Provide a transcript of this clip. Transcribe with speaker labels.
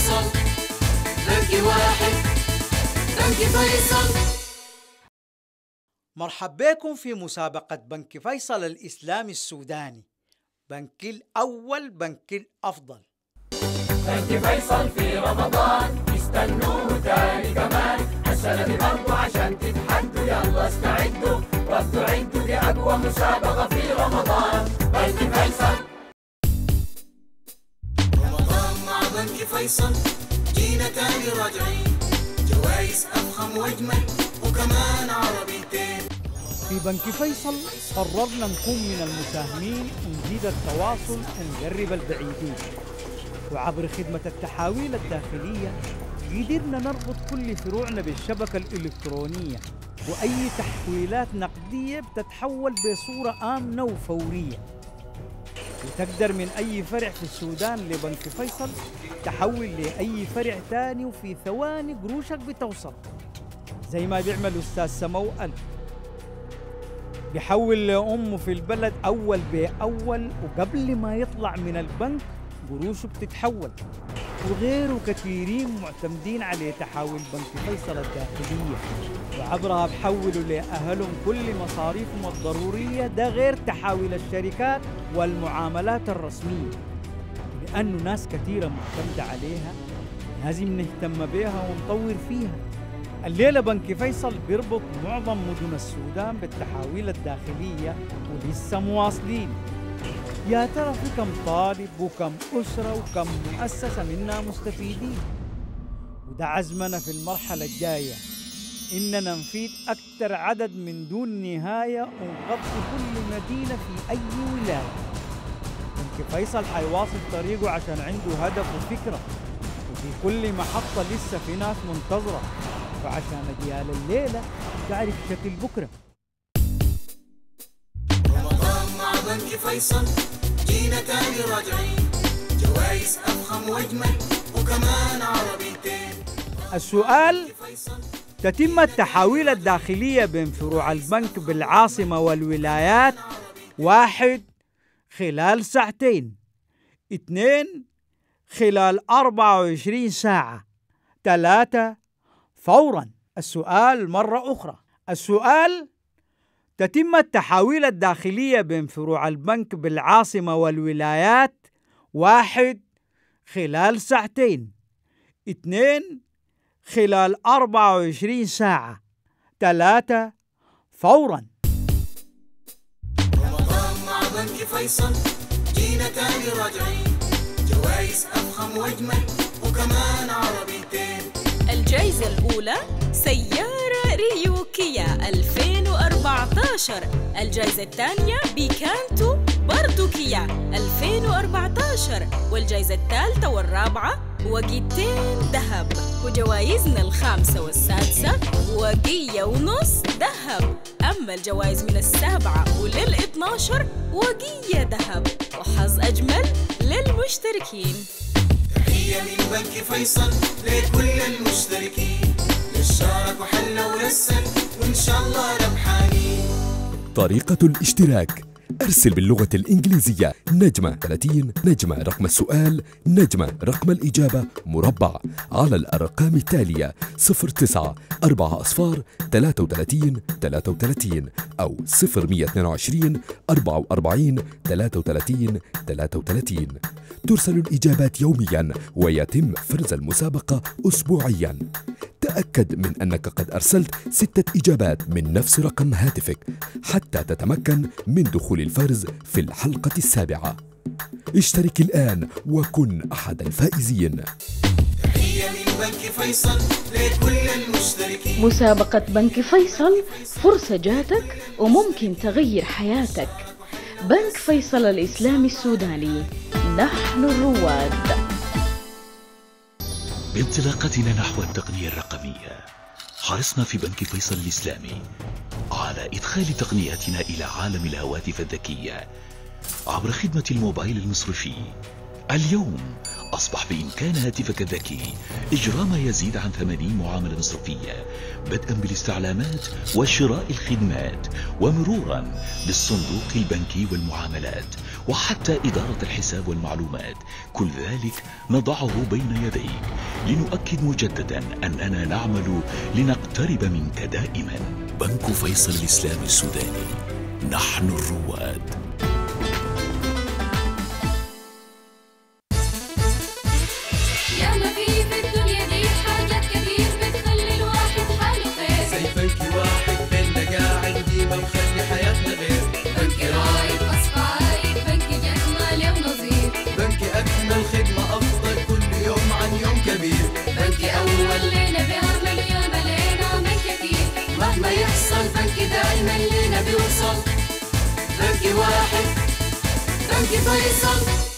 Speaker 1: فيصل، بنك واحد، بنك فيصل.
Speaker 2: مرحبا بكم في مسابقة بنك فيصل الإسلامي السوداني، بنك الأول بنك الأفضل.
Speaker 1: بنك فيصل في رمضان استنوه تاني كمان، السنة دي برضو عشان تتحدوا، يلا استعدوا وابدوا عدوا، دي أقوى مسابقة في رمضان. بنك فيصل، رمضان مع بنك فيصل، جينا تاني راجعين، جوايز أفخم وأجمل وكمان عربيتين.
Speaker 2: في بنك فيصل قررنا نكون من المساهمين ونزيد التواصل ونقرب البعيدين، وعبر خدمة التحاويل الداخلية قدرنا نربط كل فروعنا بالشبكة الإلكترونية، وأي تحويلات نقدية بتتحول بصورة آمنة وفورية، وتقدر من أي فرع في السودان لبنك فيصل تحول لأي فرع تاني، وفي ثواني قروشك بتوصل، زي ما بيعمل أستاذ سمو ألف بيحول لأمه في البلد أول بأول، وقبل ما يطلع من البنك قروشه بتتحول، وغيره كثيرين معتمدين على تحاول بنك فيصل الداخلية، وعبرها بحولوا لأهلهم كل مصاريفهم الضرورية، ده غير تحاول الشركات والمعاملات الرسمية، لأنه ناس كثيرة معتمدة عليها لازم نهتم بها ونطور فيها. الليلة بنك فيصل بيربط معظم مدن السودان بالتحاويل الداخلية ولسه مواصلين. يا ترى في كم طالب وكم أسرة وكم مؤسسة منا مستفيدين؟ وده عزمنا في المرحلة الجاية إننا نفيد أكثر عدد من دون نهاية ونغطي كل مدينة في أي ولاية. بنك فيصل حيواصل طريقه عشان عنده هدف وفكرة، وفي كل محطة لسه في ناس منتظرة، وعشان أجيال الليلة تعرف شكل بكرة.
Speaker 1: رمضان مع بنك فيصل، جينا تاني راجعين، جوايز أفخم وأجمل وكمان عربيتين.
Speaker 2: السؤال: تتم التحاويل الداخلية بين فروع البنك بالعاصمة والولايات: 1. خلال ساعتين، 2. خلال 24 ساعة، 3. فوراً. السؤال مرة أخرى، السؤال: تتم التحاويل الداخلية بين فروع البنك بالعاصمة والولايات: 1. خلال ساعتين، 2. خلال 24 ساعة، 3. فوراً.
Speaker 1: رمضان مع بنك فيصل، جينا تاني راجعين، جوايز أفخم وأجمل وكمان عربيتين.
Speaker 3: الجائزة الأولى سيارة ريو كيا 2014. الجائزة الثانية بيكانتو برضو كيا 2014. والجائزة الثالثة والرابعة وقيتين ذهب. وجوائزنا الخامسة والسادسة وقية ونص ذهب. أما الجوائز من 7 ولل12 وقية ذهب. وحظ أجمل للمشتركين.
Speaker 1: تحية من بنك فيصل لكل المشتركين، للشارك وحلة ورسل وإن شاء الله ربحانين.
Speaker 4: طريقة الاشتراك: أرسل باللغة الإنجليزية *30 رقم السؤال رقم الإجابة مربع على الأرقام التالية 09 4 أصفار 33 33 أو 0122 44 33 33. ترسل الإجابات يومياً ويتم فرز المسابقة أسبوعياً. تأكد من أنك قد أرسلت 6 إجابات من نفس رقم هاتفك حتى تتمكن من دخول الفرز في الحلقة 7. اشترك الآن وكن أحد الفائزين.
Speaker 1: تحية من بنك فيصل لكل المشتركين.
Speaker 5: مسابقة بنك فيصل، فرصة جاتك وممكن تغير حياتك. بنك فيصل الإسلامي السوداني، نحن الرواد.
Speaker 6: بانطلاقتنا نحو التقنية الرقمية، حرصنا في بنك فيصل الإسلامي على إدخال تقنياتنا إلى عالم الهواتف الذكية عبر خدمة الموبايل المصرفي. اليوم أصبح بإمكان هاتفك الذكي إجراء ما يزيد عن 80 معاملة مصرفية، بدءا بالاستعلامات وشراء الخدمات ومرورا بالصندوق البنكي والمعاملات وحتى إدارة الحساب والمعلومات، كل ذلك نضعه بين يديك لنؤكد مجددا أننا نعمل لنقترب منك دائما. بنك فيصل الإسلامي السوداني، نحن الرواد.
Speaker 1: دائما لينا بيوصل. بنكي واحد، بنكي فيصل.